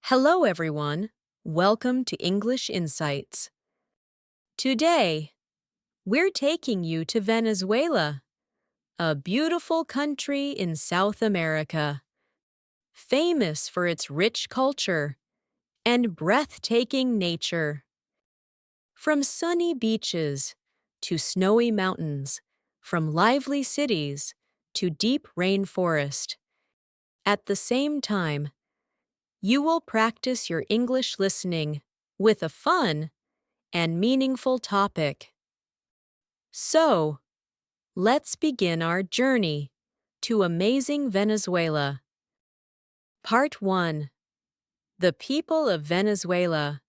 Hello, everyone. Welcome to English Insights. Today, we're taking you to Venezuela, a beautiful country in South America, famous for its rich culture and breathtaking nature. From sunny beaches to snowy mountains, from lively cities to deep rainforest, at the same time, you will practice your English listening with a fun and meaningful topic. So, let's begin our journey to amazing Venezuela. Part 1. The people of Venezuela,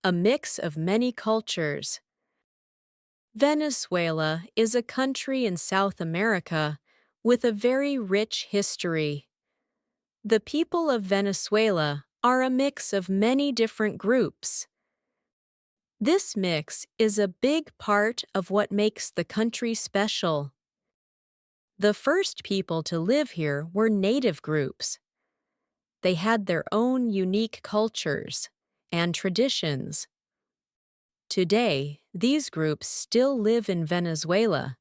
a mix of many cultures. Venezuela is a country in South America with a very rich history. The people of Venezuela are a mix of many different groups. This mix is a big part of what makes the country special. The first people to live here were native groups. They had their own unique cultures and traditions. Today, these groups still live in Venezuela,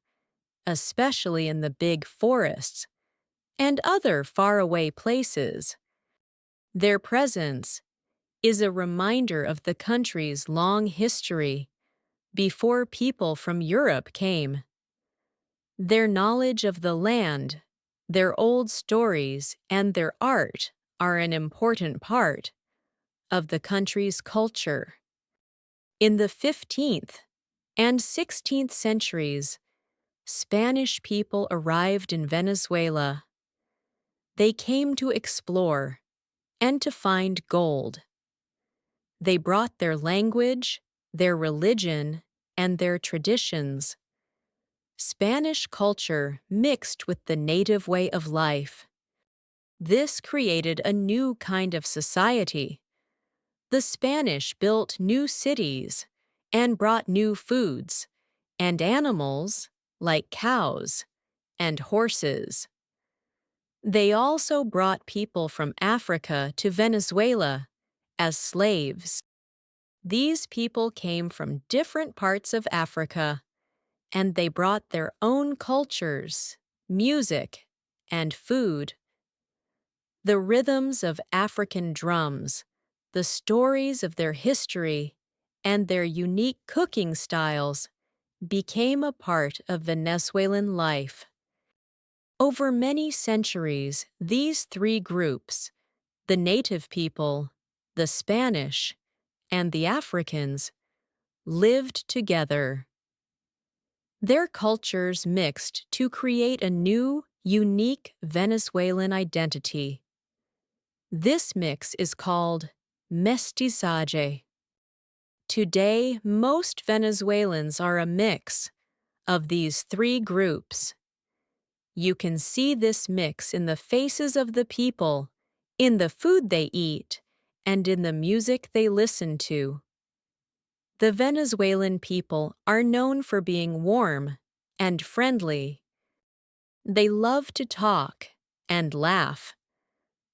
especially in the big forests and other faraway places. Their presence is a reminder of the country's long history before people from Europe came. Their knowledge of the land, their old stories, and their art are an important part of the country's culture. In the 15th and 16th centuries, Spanish people arrived in Venezuela. They came to explore and to find gold. They brought their language, their religion, and their traditions. Spanish culture mixed with the native way of life. This created a new kind of society. The Spanish built new cities and brought new foods and animals like cows and horses. They also brought people from Africa to Venezuela as slaves. These people came from different parts of Africa, and they brought their own cultures, music, and food. The rhythms of African drums, the stories of their history, and their unique cooking styles became a part of Venezuelan life. Over many centuries, these three groups, the native people, the Spanish, and the Africans, lived together. Their cultures mixed to create a new, unique Venezuelan identity. This mix is called mestizaje. Today, most Venezuelans are a mix of these three groups. You can see this mix in the faces of the people, in the food they eat, and in the music they listen to. The Venezuelan people are known for being warm and friendly. They love to talk and laugh.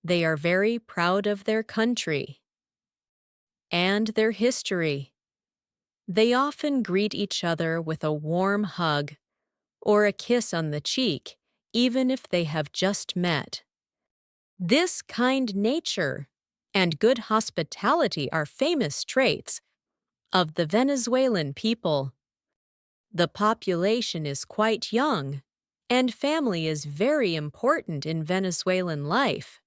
They are very proud of their country and their history. They often greet each other with a warm hug or a kiss on the cheek, even if they have just met. This kind nature and good hospitality are famous traits of the Venezuelan people. The population is quite young, and family is very important in Venezuelan life.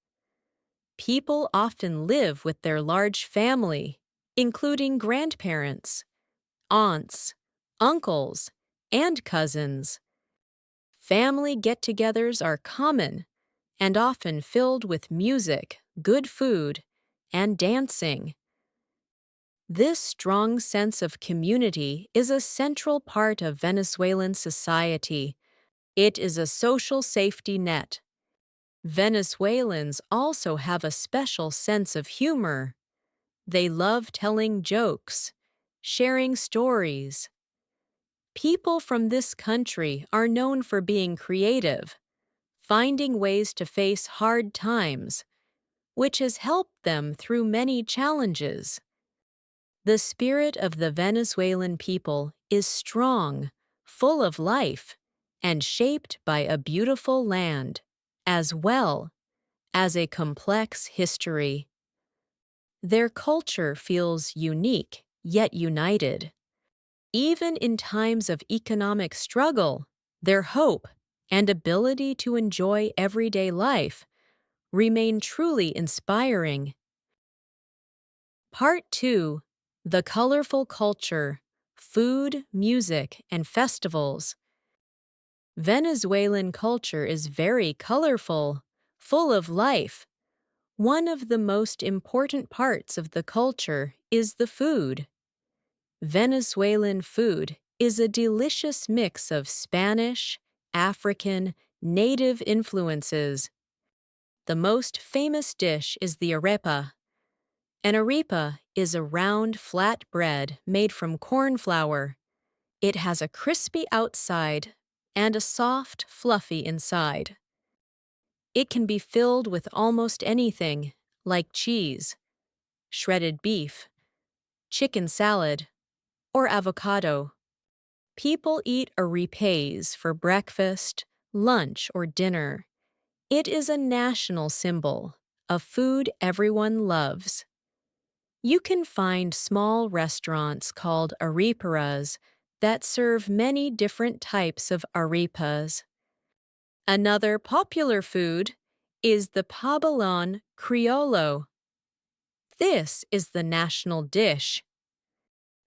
People often live with their large family, including grandparents, aunts, uncles, and cousins. Family get-togethers are common and often filled with music, good food, and dancing. This strong sense of community is a central part of Venezuelan society. It is a social safety net. Venezuelans also have a special sense of humor. They love telling jokes, sharing stories. People from this country are known for being creative, finding ways to face hard times, which has helped them through many challenges. The spirit of the Venezuelan people is strong, full of life, and shaped by a beautiful land, as well as a complex history. Their culture feels unique yet united. Even in times of economic struggle, their hope and ability to enjoy everyday life remain truly inspiring. Part 2: The Colorful Culture, Food, Music, and Festivals. Venezuelan culture is very colorful, full of life. One of the most important parts of the culture is the food. Venezuelan food is a delicious mix of Spanish, African, native influences. The most famous dish is the arepa. An arepa is a round, flat bread made from corn flour. It has a crispy outside and a soft, fluffy inside. It can be filled with almost anything, like cheese, shredded beef, chicken salad, or avocado. People eat arepas for breakfast, lunch, or dinner. It is a national symbol, a food everyone loves. You can find small restaurants called areperas that serve many different types of arepas. Another popular food is the pabellón criollo. This is the national dish.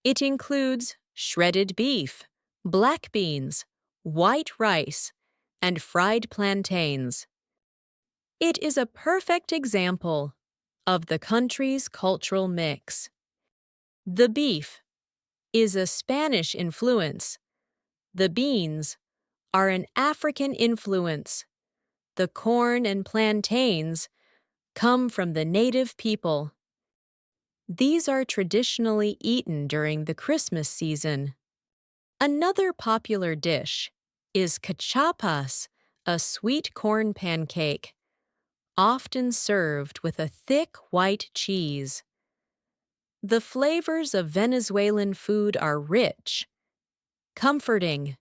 It includes shredded beef, black beans, white rice, and fried plantains. It is a perfect example of the country's cultural mix. The beef is a Spanish influence. The beans are an African influence. The corn and plantains come from the native people. These are traditionally eaten during the Christmas season. Another popular dish is cachapas, a sweet corn pancake, often served with a thick white cheese. The flavors of Venezuelan food are rich, comforting,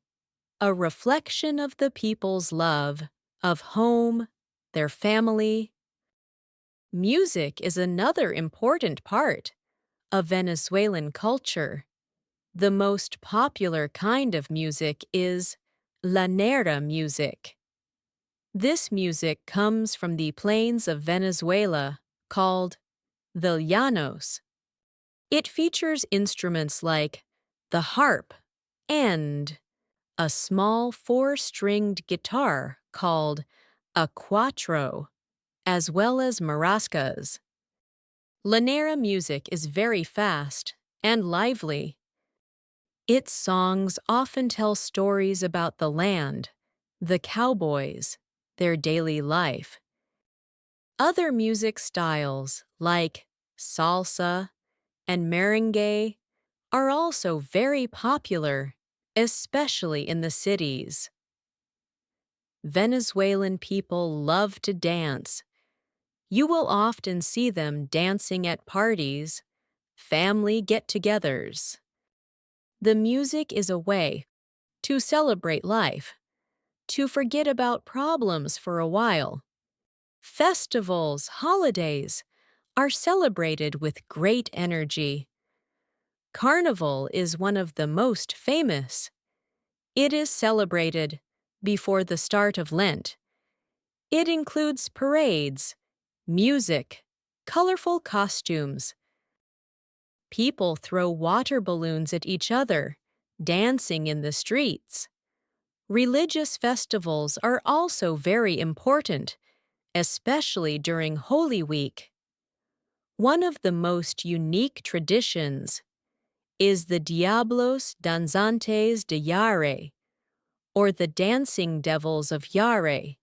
a reflection of the people's love of home, their family. Music is another important part of Venezuelan culture. The most popular kind of music is llanera music. This music comes from the plains of Venezuela, called the llanos. It features instruments like the harp and a small four-stringed guitar called a cuatro, as well as maracas. Llanera music is very fast and lively. Its songs often tell stories about the land, the cowboys, their daily life. Other music styles, like salsa and merengue, are also very popular, especially in the cities. Venezuelan people love to dance. You will often see them dancing at parties, family get-togethers. The music is a way to celebrate life, to forget about problems for a while. Festivals, holidays are celebrated with great energy. Carnival is one of the most famous. It is celebrated before the start of Lent. It includes parades, music, colorful costumes. People throw water balloons at each other, dancing in the streets. Religious festivals are also very important, especially during Holy Week. One of the most unique traditions is the Diablos Danzantes de Yare, or the Dancing Devils of Yare.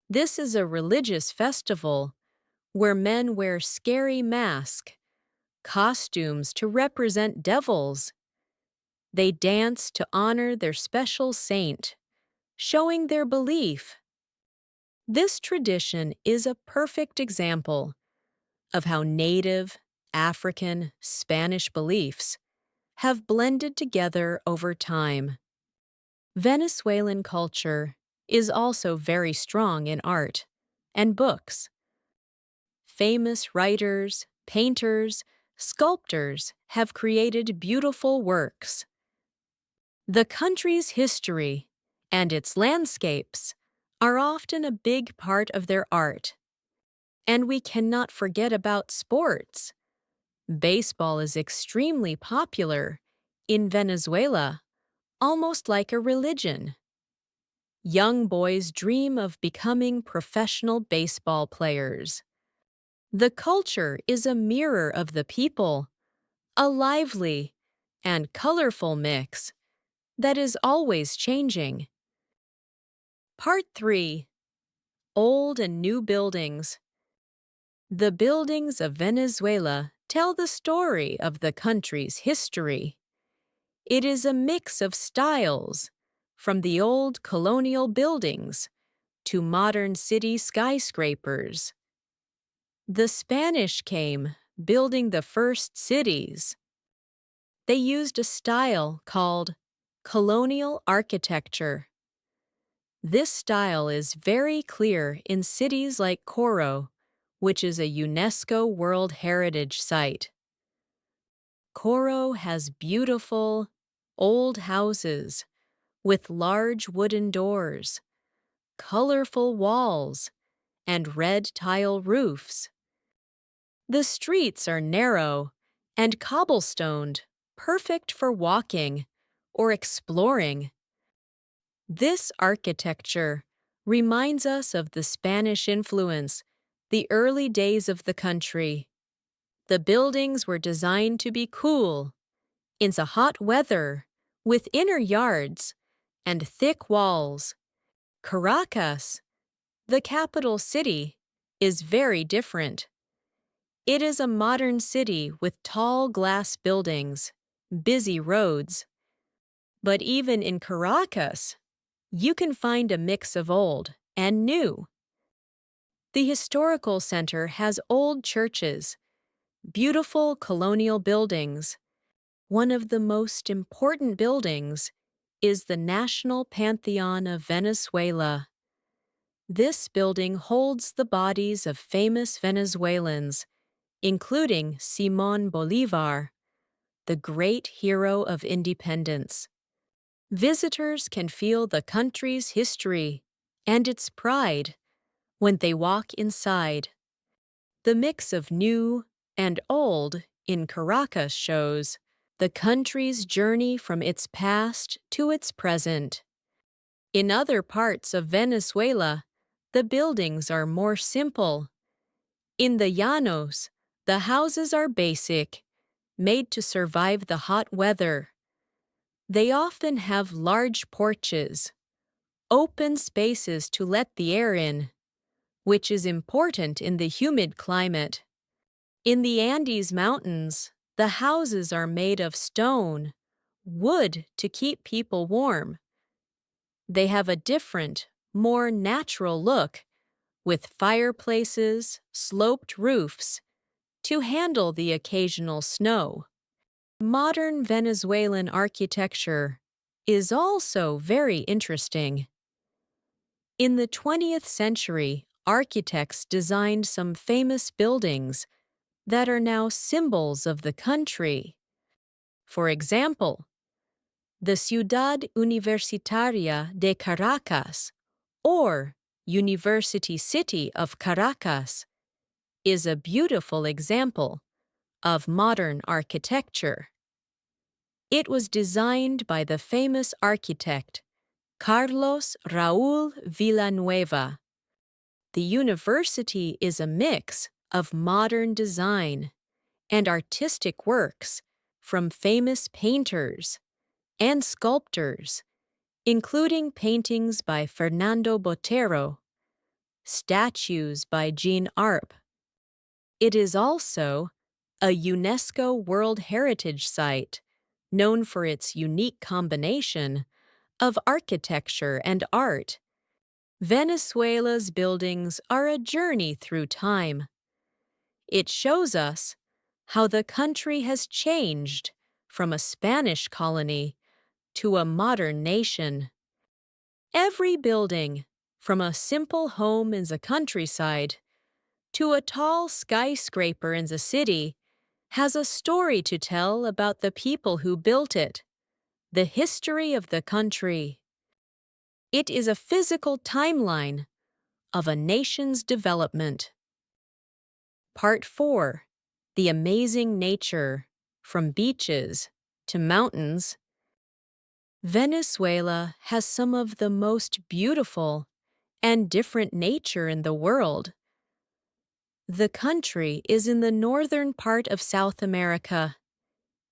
This is a religious festival where men wear scary masks, costumes to represent devils. They dance to honor their special saint, showing their belief. This tradition is a perfect example of how native, African, Spanish beliefs have blended together over time. Venezuelan culture is also very strong in art and books. Famous writers, painters, sculptors have created beautiful works. The country's history and its landscapes are often a big part of their art. And we cannot forget about sports. Baseball is extremely popular in Venezuela, almost like a religion. Young boys dream of becoming professional baseball players. The culture is a mirror of the people, a lively and colorful mix that is always changing. Part 3. Old and New Buildings. The buildings of Venezuela tell the story of the country's history. It is a mix of styles, from the old colonial buildings to modern city skyscrapers. The Spanish came, building the first cities. They used a style called colonial architecture. This style is very clear in cities like Coro, which is a UNESCO World Heritage Site. Coro has beautiful, old houses with large wooden doors, colorful walls, and red tile roofs. The streets are narrow and cobblestoned, perfect for walking or exploring. This architecture reminds us of the Spanish influence, the early days of the country. The buildings were designed to be cool, in the hot weather, with inner yards and thick walls. Caracas, the capital city, is very different. It is a modern city with tall glass buildings, busy roads. But even in Caracas, you can find a mix of old and new. The historical center has old churches, beautiful colonial buildings. One of the most important buildings is the National Pantheon of Venezuela. This building holds the bodies of famous Venezuelans, including Simón Bolívar, the great hero of independence. Visitors can feel the country's history and its pride when they walk inside. The mix of new and old in Caracas shows the country's journey from its past to its present. In other parts of Venezuela, the buildings are more simple. In the llanos, the houses are basic, made to survive the hot weather. They often have large porches, open spaces to let the air in, which is important in the humid climate. In the Andes Mountains, the houses are made of stone, wood to keep people warm. They have a different, more natural look, with fireplaces, sloped roofs, to handle the occasional snow. Modern Venezuelan architecture is also very interesting. In the 20th century, architects designed some famous buildings that are now symbols of the country. For example, the Ciudad Universitaria de Caracas, or University City of Caracas, is a beautiful example of modern architecture. It was designed by the famous architect Carlos Raúl Villanueva. The university is a mix of modern design and artistic works from famous painters and sculptors, including paintings by Fernando Botero, statues by Jean Arp. It is also a UNESCO World Heritage Site, known for its unique combination of architecture and art. Venezuela's buildings are a journey through time. It shows us how the country has changed from a Spanish colony to a modern nation. Every building, from a simple home in the countryside to a tall skyscraper in the city, has a story to tell about the people who built it, the history of the country. It is a physical timeline of a nation's development. Part 4. The amazing nature, from beaches to mountains. Venezuela has some of the most beautiful and different nature in the world. The country is in the northern part of South America.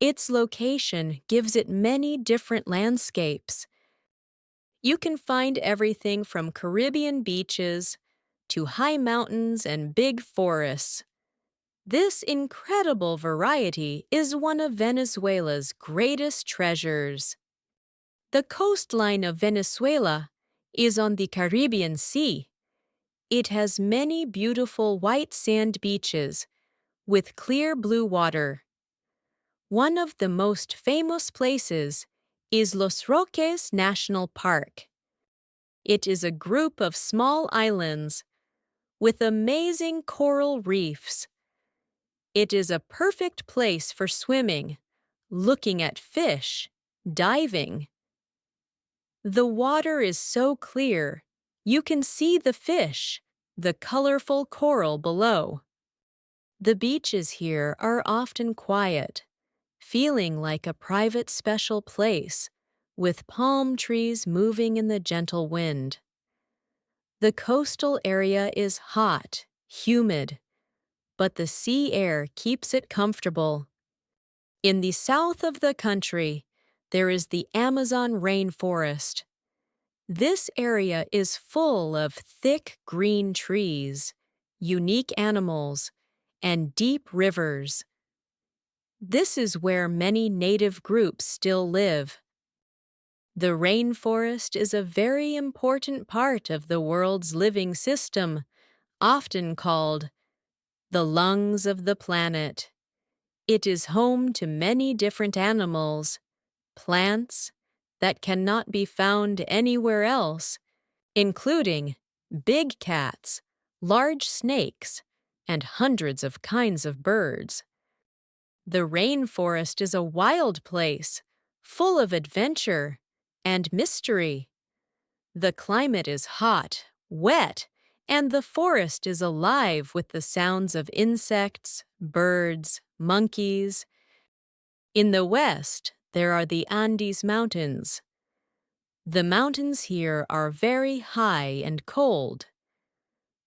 Its location gives it many different landscapes. You can find everything from Caribbean beaches to high mountains and big forests. This incredible variety is one of Venezuela's greatest treasures. The coastline of Venezuela is on the Caribbean Sea. It has many beautiful white sand beaches with clear blue water. One of the most famous places is Los Roques National Park. It is a group of small islands with amazing coral reefs. It is a perfect place for swimming, looking at fish, diving. The water is so clear, you can see the fish, the colorful coral below. The beaches here are often quiet, feeling like a private special place, with palm trees moving in the gentle wind. The coastal area is hot, humid, but the sea air keeps it comfortable. In the south of the country, there is the Amazon rainforest. This area is full of thick green trees, unique animals, and deep rivers. This is where many native groups still live. The rainforest is a very important part of the world's living system, often called the lungs of the planet. It is home to many different animals, plants that cannot be found anywhere else, including big cats, large snakes, and hundreds of kinds of birds. The rainforest is a wild place, full of adventure and mystery. The climate is hot, wet, and the forest is alive with the sounds of insects, birds, monkeys. In the west, there are the Andes Mountains. The mountains here are very high and cold.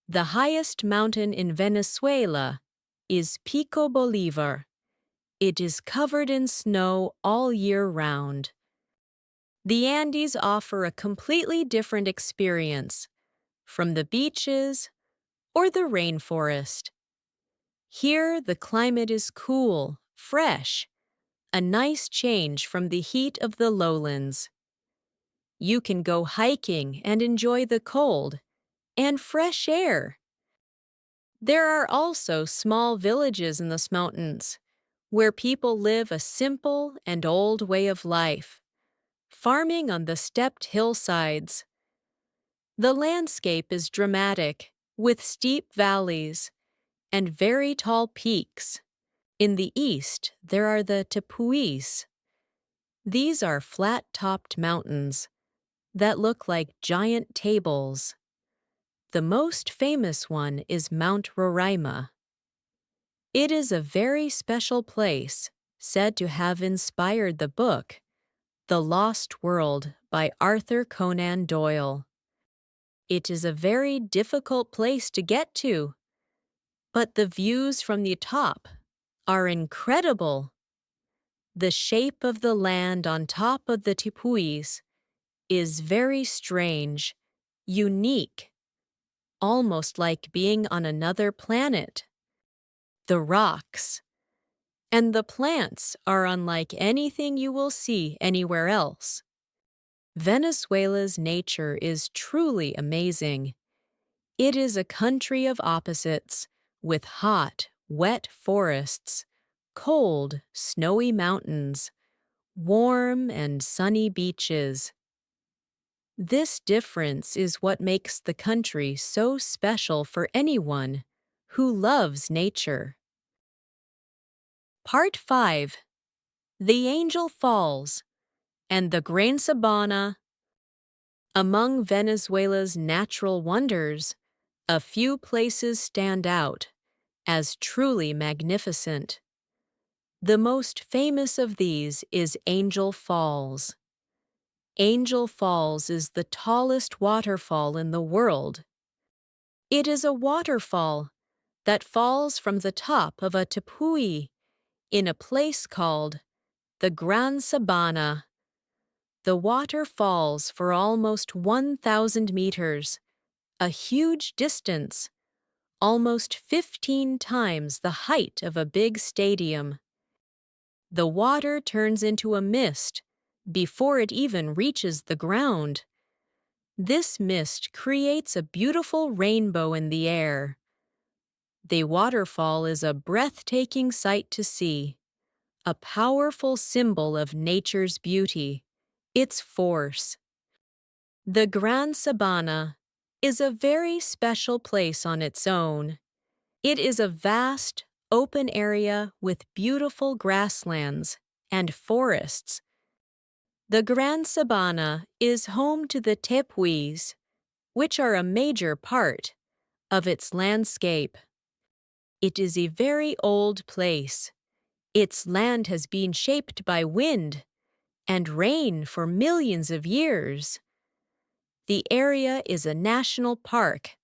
The highest mountain in Venezuela is Pico Bolivar. It is covered in snow all year round. The Andes offer a completely different experience from the beaches or the rainforest. Here, the climate is cool, fresh, a nice change from the heat of the lowlands. You can go hiking and enjoy the cold and fresh air. There are also small villages in the mountains where people live a simple and old way of life, farming on the stepped hillsides. The landscape is dramatic, with steep valleys and very tall peaks. In the east, there are the tepuis. These are flat-topped mountains that look like giant tables. The most famous one is Mount Roraima. It is a very special place, said to have inspired the book, The Lost World by Arthur Conan Doyle. It is a very difficult place to get to, but the views from the top are incredible. The shape of the land on top of the tepuis is very strange, unique, almost like being on another planet. The rocks and the plants are unlike anything you will see anywhere else. Venezuela's nature is truly amazing. It is a country of opposites, with hot, wet forests, cold, snowy mountains, warm and sunny beaches. This difference is what makes the country so special for anyone who loves nature. Part 5. The Angel Falls and the Gran Sabana. Among Venezuela's natural wonders, a few places stand out as truly magnificent. The most famous of these is Angel Falls. Angel Falls is the tallest waterfall in the world. It is a waterfall that falls from the top of a tepui in a place called the Gran Sabana. The water falls for almost 1,000 meters, a huge distance, almost 15 times the height of a big stadium. The water turns into a mist before it even reaches the ground. This mist creates a beautiful rainbow in the air. The waterfall is a breathtaking sight to see, a powerful symbol of nature's beauty, its force. The Gran Sabana is a very special place on its own. It is a vast, open area with beautiful grasslands and forests. The Gran Sabana is home to the tepuis, which are a major part of its landscape. It is a very old place. Its land has been shaped by wind and rain for millions of years. The area is a national park,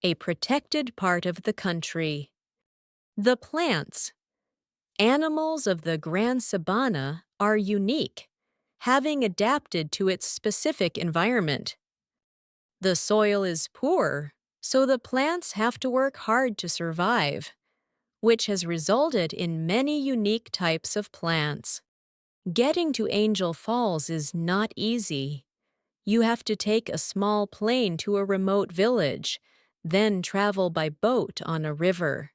a protected part of the country. The plants, animals of the Gran Sabana are unique, having adapted to its specific environment. The soil is poor, so the plants have to work hard to survive, which has resulted in many unique types of plants. Getting to Angel Falls is not easy. You have to take a small plane to a remote village, then travel by boat on a river.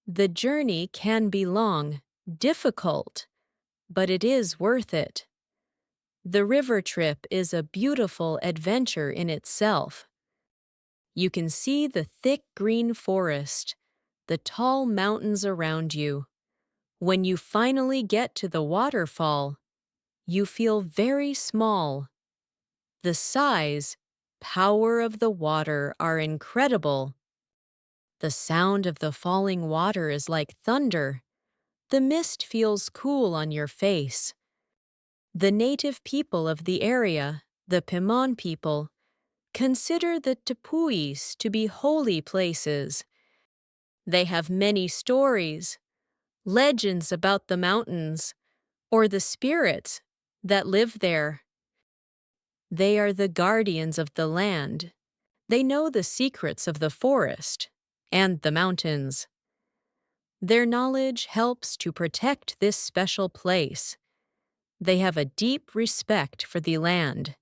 The journey can be long, difficult, but it is worth it. The river trip is a beautiful adventure in itself. You can see the thick green forest, the tall mountains around you. When you finally get to the waterfall, you feel very small. The size, power of the water are incredible. The sound of the falling water is like thunder. The mist feels cool on your face. The native people of the area, the Pimon people, consider the tepuis to be holy places. They have many stories, legends about the mountains, or the spirits that live there. They are the guardians of the land. They know the secrets of the forest and the mountains. Their knowledge helps to protect this special place. They have a deep respect for the land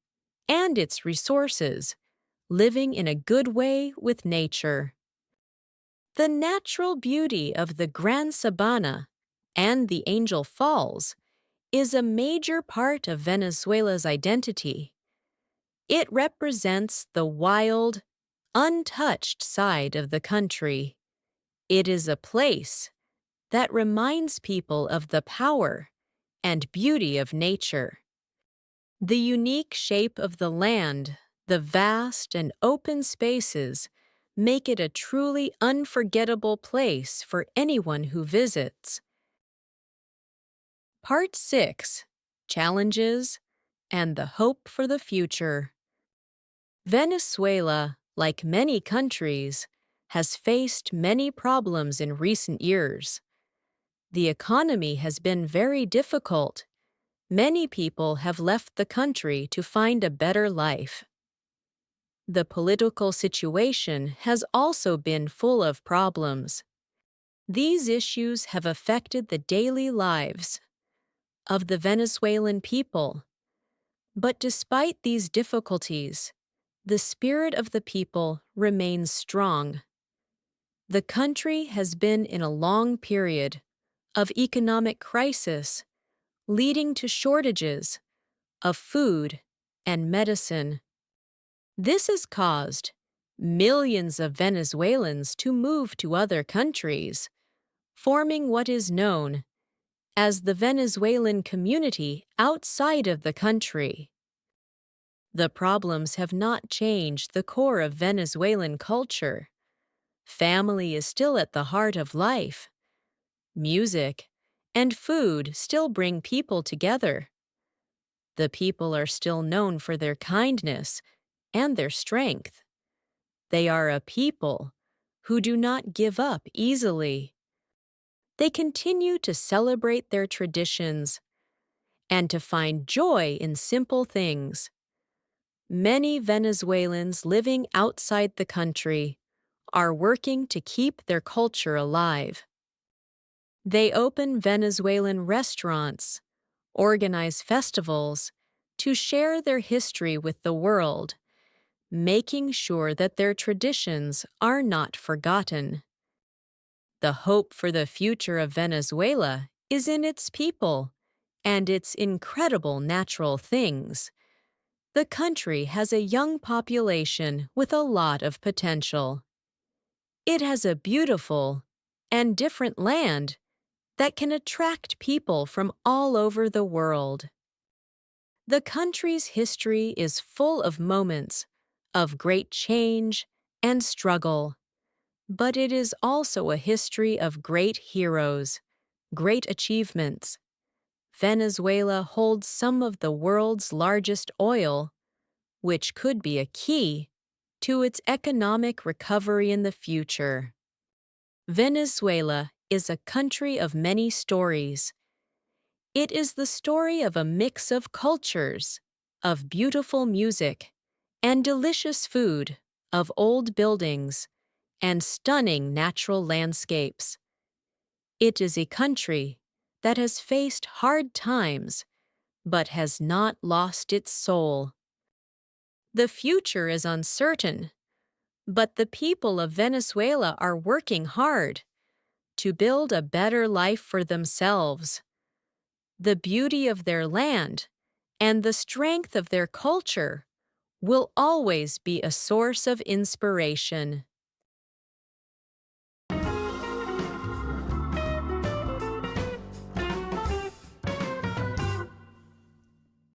and its resources, living in a good way with nature. The natural beauty of the Gran Sabana and the Angel Falls is a major part of Venezuela's identity. It represents the wild, untouched side of the country. It is a place that reminds people of the power and beauty of nature. The unique shape of the land, the vast and open spaces, make it a truly unforgettable place for anyone who visits. Part 6. Challenges and the Hope for the Future. Venezuela, like many countries, has faced many problems in recent years. The economy has been very difficult. Many people have left the country to find a better life. The political situation has also been full of problems. These issues have affected the daily lives of the Venezuelan people. But despite these difficulties, the spirit of the people remains strong. The country has been in a long period of economic crisis, leading to shortages of food and medicine. This has caused millions of Venezuelans to move to other countries, forming what is known as the Venezuelan community outside of the country. The problems have not changed the core of Venezuelan culture. Family is still at the heart of life. Music and food still bring people together. The people are still known for their kindness and their strength. They are a people who do not give up easily. They continue to celebrate their traditions and to find joy in simple things. Many Venezuelans living outside the country are working to keep their culture alive. They open Venezuelan restaurants, organize festivals to share their history with the world, making sure that their traditions are not forgotten. The hope for the future of Venezuela is in its people and its incredible natural things. The country has a young population with a lot of potential. It has a beautiful and different land that can attract people from all over the world. The country's history is full of moments of great change and struggle, but it is also a history of great heroes, great achievements. Venezuela holds some of the world's largest oil, which could be a key to its economic recovery in the future. Venezuela is a country of many stories. It is the story of a mix of cultures, of beautiful music, and delicious food, of old buildings, and stunning natural landscapes. It is a country that has faced hard times, but has not lost its soul. The future is uncertain, but the people of Venezuela are working hard to build a better life for themselves. The beauty of their land and the strength of their culture will always be a source of inspiration.